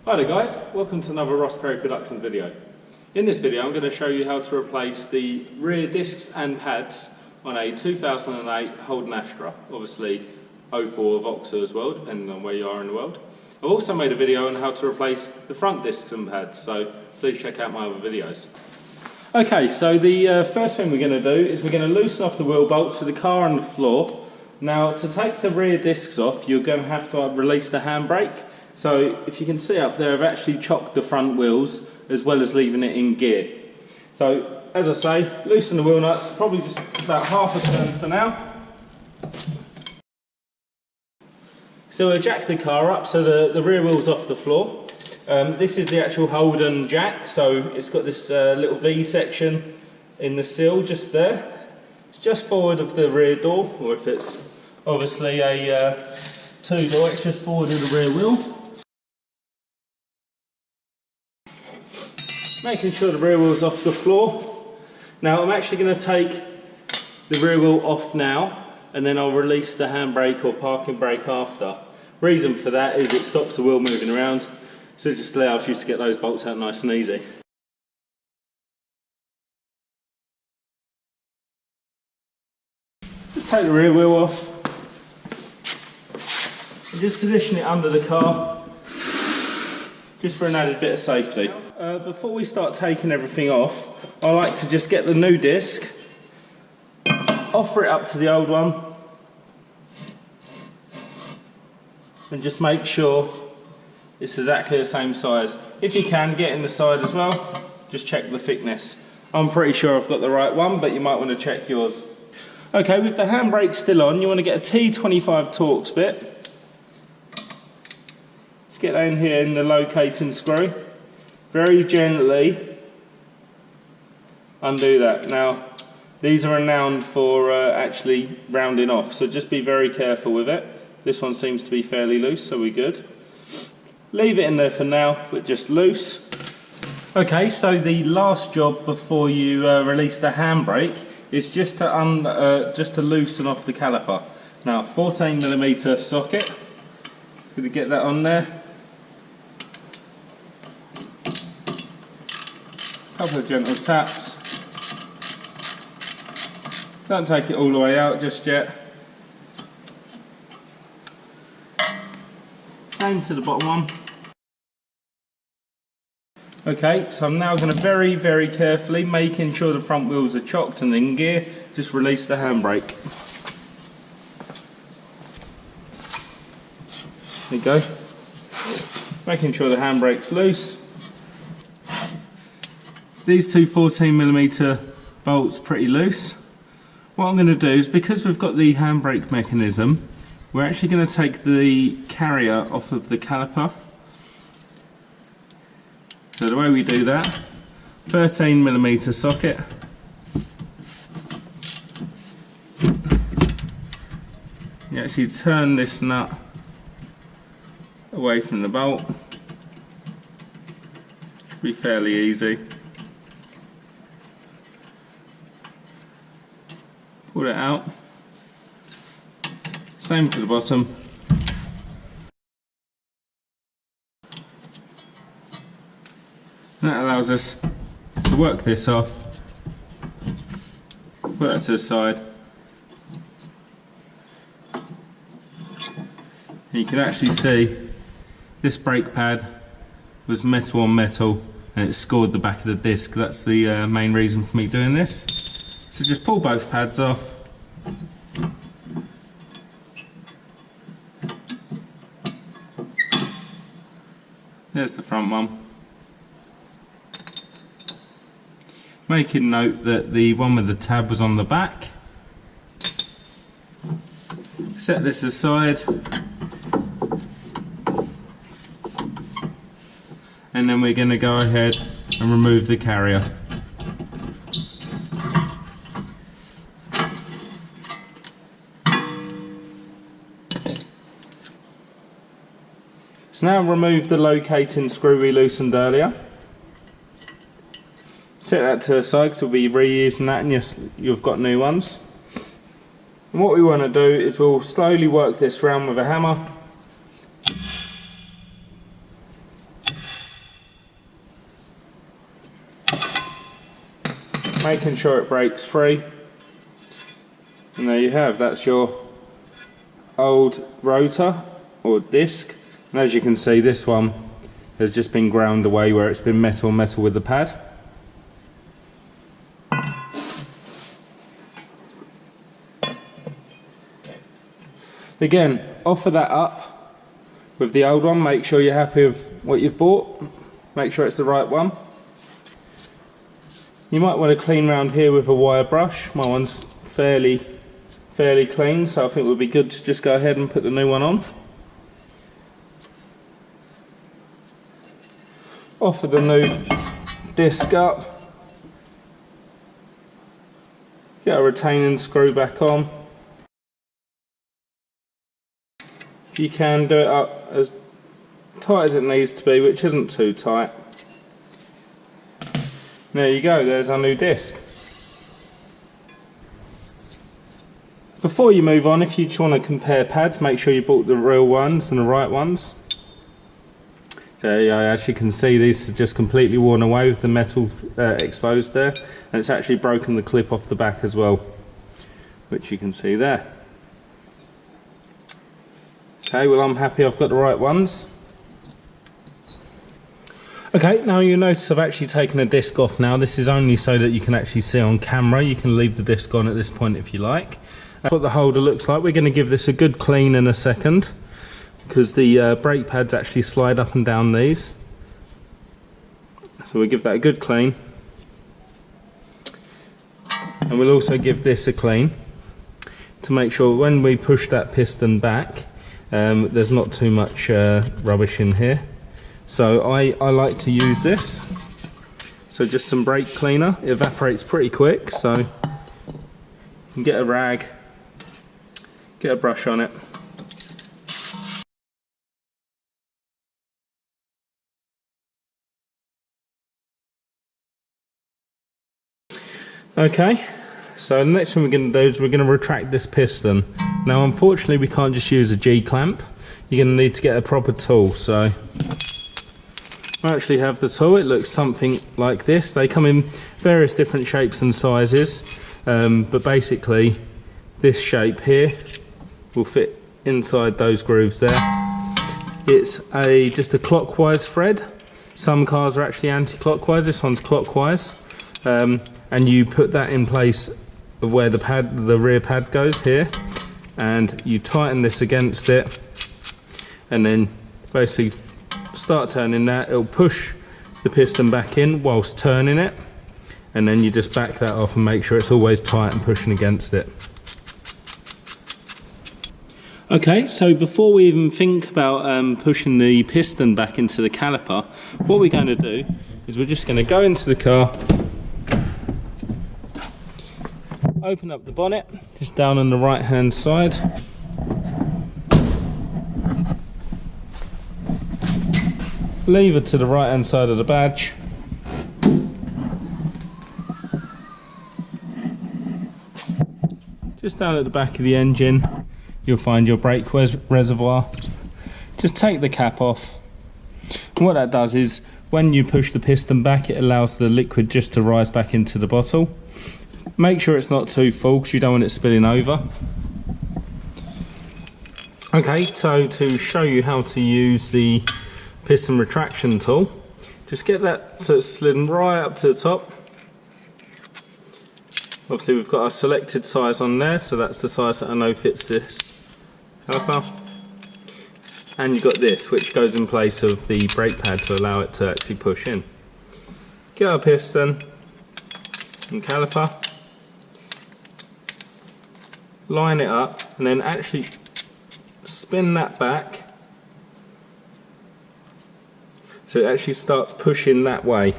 Hi there guys, welcome to another Ross Perry production video. In this video I'm going to show you how to replace the rear discs and pads on a 2008 Holden Astra, obviously Opel or Vauxhall as well, depending on where you are in the world. I've also made a video on how to replace the front discs and pads, so please check out my other videos. Okay, so the first thing we're going to do is we're going to loosen off the wheel bolts to the car and the floor. Now to take the rear discs off you're going to have to release the handbrake. So if you can see up there, I've actually chocked the front wheels as well as leaving it in gear. So as I say, loosen the wheel nuts, probably just about half a turn for now. So we'll jack the car up so the rear wheel's off the floor. This is the actual Holden jack, so it's got this little V section in the sill just there. It's just forward of the rear door, or if it's obviously a two-door, it's just forward of the rear wheel. Making sure the rear wheel's off the floor. Now I'm actually going to take the rear wheel off now and then I'll release the handbrake or parking brake after. Reason for that is it stops the wheel moving around, so it just allows you to get those bolts out nice and easy. Just take the rear wheel off and just position it under the car, just for an added bit of safety. Before we start taking everything off, I like to just get the new disc, offer it up to the old one, and just make sure it's exactly the same size. If you can, get in the side as well, just check the thickness. I'm pretty sure I've got the right one, but you might want to check yours. Okay, with the handbrake still on, you want to get a T25 Torx bit. Get that in here in the locating screw. Very gently undo that. Now, these are renowned for actually rounding off, so just be very careful with it. This one seems to be fairly loose, so we're good. Leave it in there for now, but just loose. Okay, so the last job before you release the handbrake is just to loosen off the caliper. Now, 14mm socket. Going to get that on there. Couple of gentle taps. Don't take it all the way out just yet. Same to the bottom one. Okay, so I'm now going to very, very carefully, making sure the front wheels are chocked and in gear, just release the handbrake. There you go. Making sure the handbrake's loose. These two 14mm bolts pretty loose. What I'm going to do is, because we've got the handbrake mechanism, we're actually going to take the carrier off of the caliper. So the way we do that, 13mm socket. You actually turn this nut away from the bolt. Should be fairly easy. Pull it out. Same to the bottom. And that allows us to work this off. Put that to the side. And you can actually see this brake pad was metal on metal and it scored the back of the disc. That's the main reason for me doing this. So just pull both pads off. There's the front one. Making note that the one with the tab was on the back. Set this aside. And then we're going to go ahead and remove the carrier. So now remove the locating screw we loosened earlier. Set that to the side because we'll be reusing that and you've got new ones. And what we want to do is we'll slowly work this round with a hammer. making sure it breaks free. And there you have, that's your old rotor or disc. And as you can see, this one has just been ground away where it's been metal with the pad. Again, offer that up with the old one. Make sure you're happy with what you've bought. Make sure it's the right one. You might want to clean around here with a wire brush. My one's fairly clean, so I think it would be good to just go ahead and put the new one on. Offer the new disc up. Get a retaining screw back on. You can do it up as tight as it needs to be, which isn't too tight. There you go, there's our new disc. Before you move on, if you just want to compare pads, make sure you bought the real ones and the right ones. So as you can see, these are just completely worn away with the metal exposed there, and it's actually broken the clip off the back as well, which you can see there. Okay, well, I'm happy I've got the right ones. Okay, now you'll notice I've actually taken a disc off now. This is only so that you can actually see on camera. You can leave the disc on at this point if you like. That's what the holder looks like. We're going to give this a good clean in a second, because the brake pads actually slide up and down these. So we'll give that a good clean. And we'll also give this a clean to make sure when we push that piston back, there's not too much rubbish in here. So I like to use this. So just some brake cleaner. It evaporates pretty quick, so you can get a rag, get a brush on it. Okay, so the next thing we're going to do is we're going to retract this piston. Now unfortunately we can't just use a G-clamp. You're going to need to get a proper tool. So I actually have the tool. It looks something like this. They come in various different shapes and sizes, but basically this shape here will fit inside those grooves there. It's just a clockwise thread. Some cars are actually anti-clockwise, this one's clockwise, and you put that in place of where the rear pad goes here, and you tighten this against it, and then basically start turning that. It'll push the piston back in whilst turning it, and then you just back that off and make sure it's always tight and pushing against it. Okay, so before we even think about pushing the piston back into the caliper, what we're going to do is we're just going to go into the car, open up the bonnet, just down on the right hand side. Lever to the right hand side of the badge. Just down at the back of the engine, you'll find your brake reservoir. Just take the cap off. And what that does is, when you push the piston back, it allows the liquid just to rise back into the bottle. Make sure it's not too full because you don't want it spilling over. Okay, so to show you how to use the piston retraction tool, just get that so it's slidden right up to the top. Obviously we've got our selected size on there, so that's the size that I know fits this caliper. And you've got this, which goes in place of the brake pad to allow it to actually push in. Get our piston and caliper, line it up, and then actually spin that back so it actually starts pushing that way.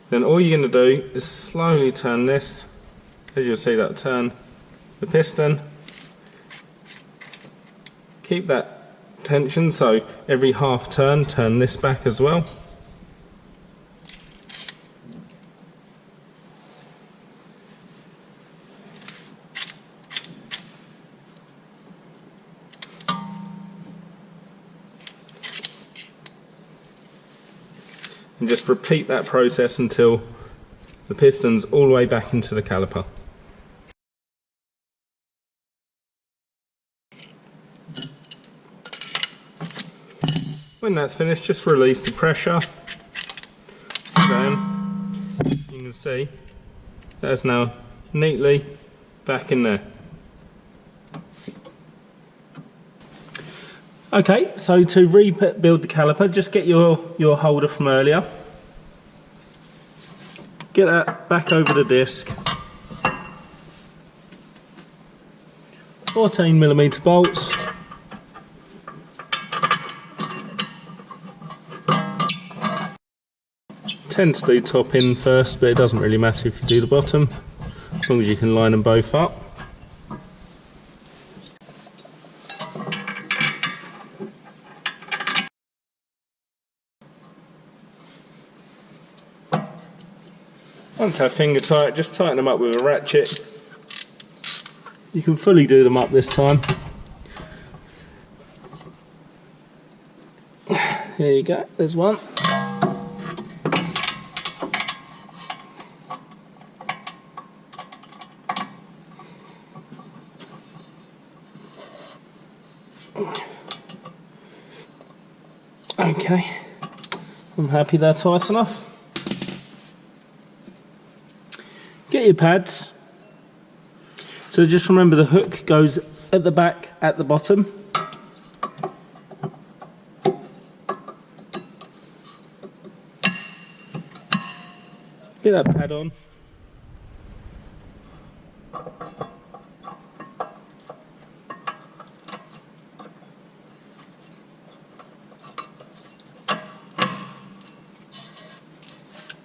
Then all you're going to do is slowly turn this, as you'll see that turn the piston. Keep that tension, so every half turn, turn this back as well. and just repeat that process until the piston's all the way back into the caliper. When that's finished, just release the pressure. Then you can see that's now neatly back in there. Okay, so to rebuild the caliper, just get your holder from earlier. Get that back over the disc. 14mm bolts. Tend to do top in first, but it doesn't really matter if you do the bottom, as long as you can line them both up. Once they're finger tight, just tighten them up with a ratchet. You can fully do them up this time. There you go, there's one. Okay, I'm happy they're tight enough. Get your pads. So just remember the hook goes at the back at the bottom. Get that pad on.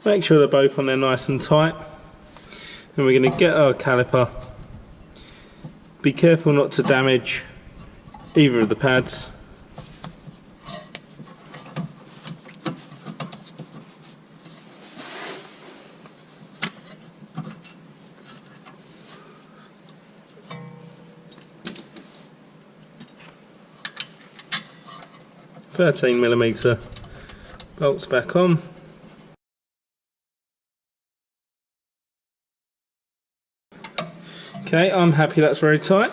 Make sure they're both on there nice and tight. And we're going to get our caliper. Be careful not to damage either of the pads. .13mm bolts back on. Okay, I'm happy that's very tight.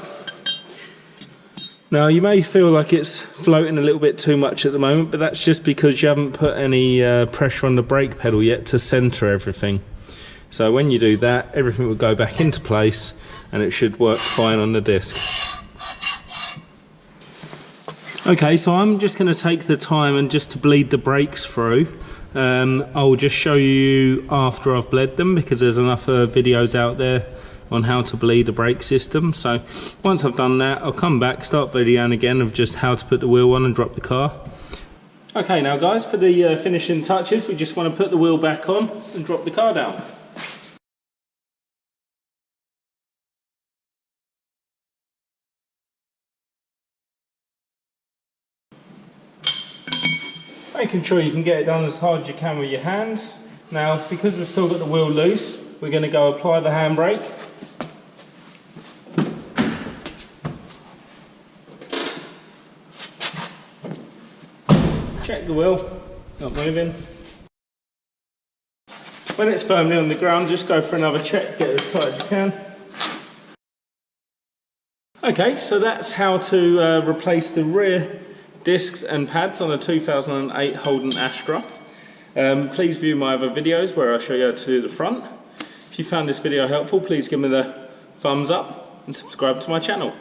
Now you may feel like it's floating a little bit too much at the moment, but that's just because you haven't put any pressure on the brake pedal yet to centre everything. So when you do that, everything will go back into place and it should work fine on the disc. Okay, so I'm just going to take the time and just to bleed the brakes through. I'll just show you after I've bled them, because there's enough videos out there on how to bleed a brake system. So once I've done that, I'll come back, start videoing again of just how to put the wheel on and drop the car. Okay, now guys, for the finishing touches, we just want to put the wheel back on and drop the car down. Making sure you can get it done as hard as you can with your hands. Now, because we've still got the wheel loose, we're going to go apply the handbrake. Check the wheel, not moving. When it's firmly on the ground, just go for another check, get it as tight as you can. Okay, so that's how to replace the rear discs and pads on a 2008 Holden Astra. Please view my other videos where I show you how to do the front. If you found this video helpful, please give me the thumbs up and subscribe to my channel.